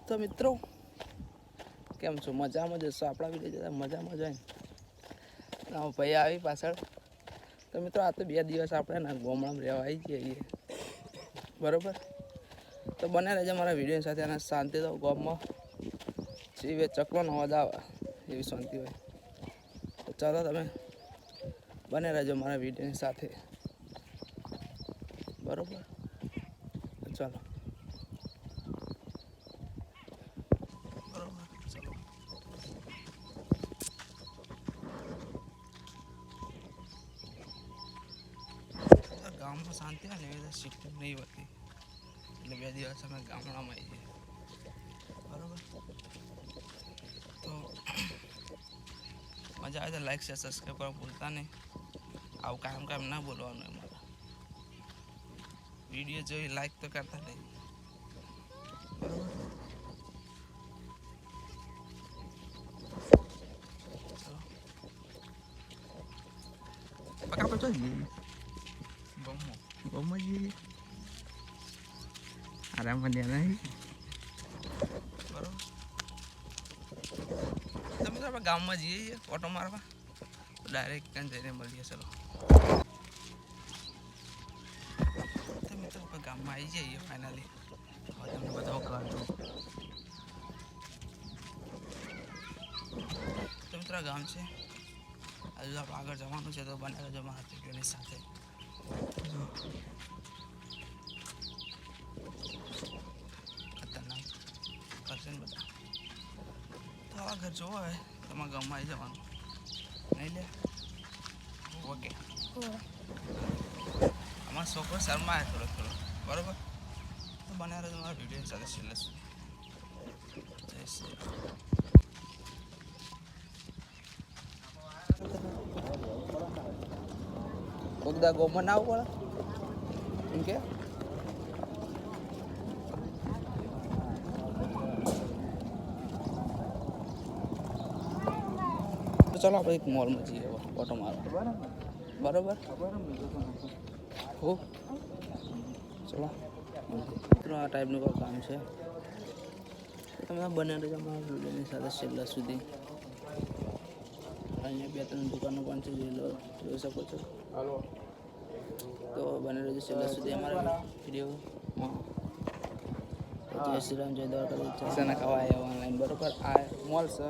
તો મિત્રો કેમ છો? મજામાં જશો? આપણા વિડીયો જોતા મજામાં જાય ને ભાઈ આવી પાછળ. તો મિત્રો આ તો 2 દિવસ આપણે ગામડામાં રહેવા આવી જઈએ, બરાબર? તો બને રહેજો મારા વિડીયો સાથે અને શાંતિ તો ગામમાં જીવે ચકલોનો અવાજ આવે એવી શાંતિ હોય. તો ચાલો તમે બને રહેજો મારા વિડીયોની સાથે, બરાબર? ચાલો ગામમાં શાંતિ હોય ને એવી શિફ્ટ નહીં હોતી, એટલે 2 દિવસ અમે ગામડામાં આવી જઈએ, બરાબર? તો મજા આવે તો લાઈક શેર સબસ્ક્રાઈબ કરવા ભૂલતા નહીં. આવું કામ ના બોલવાનું એમાં. વિડીયો જોઈ લાઈક તો કરતા નહીં, બરાબર? ચલો પકા જઈએ ગમો જઈએ આરામ કર્યા નહીં, બરાબર? તમે તો આપણે ગામમાં જઈએ ઓટો મારવા, ડાયરેક્ટ ત્યાં જઈને મળીએ. ચલો તો મિત્રો આપણે ગામમાં આવી જઈએ ફાઇનલી. તમને બધા કહો તો મિત્રો ગામ છે, હજુ આપણે આગળ જવાનું છે. તો બને રહેજો મારા વિડીયોની સાથે. ખતરનાક કરશે ને બધા. તો આવા ઘર જોવા હોય તમારા ગામમાં આવી જવાનું, નહીં લે? ઓકે, અમારો છોકરો શર્માય થોડો, બરાબર? તો બને રહેજો મારા વિડીયોની સાથે છેલ્લે સુધી. જય શ્રી રામ. કોકદા ગોમાં ના આવવું પડે એમ કે તો ચાલો આપણે એક મોલમાં જઈએ ઓટો મારવા, બરાબર? હો ચલો મિત્રો આ ટાઈપનું કોઈ કામ છે. તમે બને રહેજો મારા વિડીયોની સાથે છેલ્લા સુધી. અહીંયા 2-3 દુકાનો પણ છે, જોઈ શકો છો. તો બને રહેજો છેલ્લા સુધી અમારા વિડીયોમાં. જય શ્રી રામ, જય દ્વારકા. પૈસા ખાવા આવ્યા ઓનલાઈન, બરાબર? આ મોલ છે.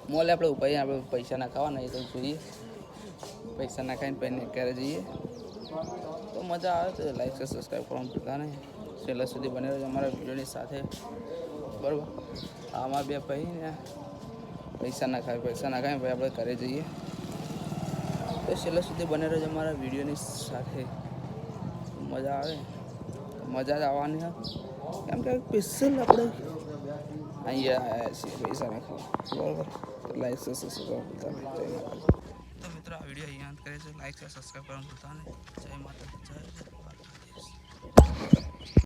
મોલ આપણે પૈસા ના ખાવાના, એ તો જોઈએ. પૈસા ના ખાઈને પહેરીને ક્યારે જઈએ. તો મજા આવે તો લાઈક છે સબસ્ક્રાઈબ કરવાનું ભૂલતા નહીં. છેલ્લા સુધી બને રહેજો અમારા વિડીયોની સાથે, બરાબર? આમાં 2 ભાઈ ને પૈસા ના ખાય ભાઈ આપણે ઘરે જઈએ. તો છેલ્લા સુધી બને રહેજો અમારા વિડીયોની સાથે. મજા આવે, મજા જ આવવાની હોય. કેમ કે સ્પેશિયલ આપણે અહીંયા આવ્યા છીએ પૈસા ના ખાવા, બરાબર? લાઈક છે સબસ્ક્રાઈબ ભૂલતા નહીં. જય માતા. તો મિત્રો આ વિડીયો અહીંયા કરે છે. લાઈક છે સબસ્ક્રાઈબ કરવાનું ભૂલતા નહીં. જય માતા, જય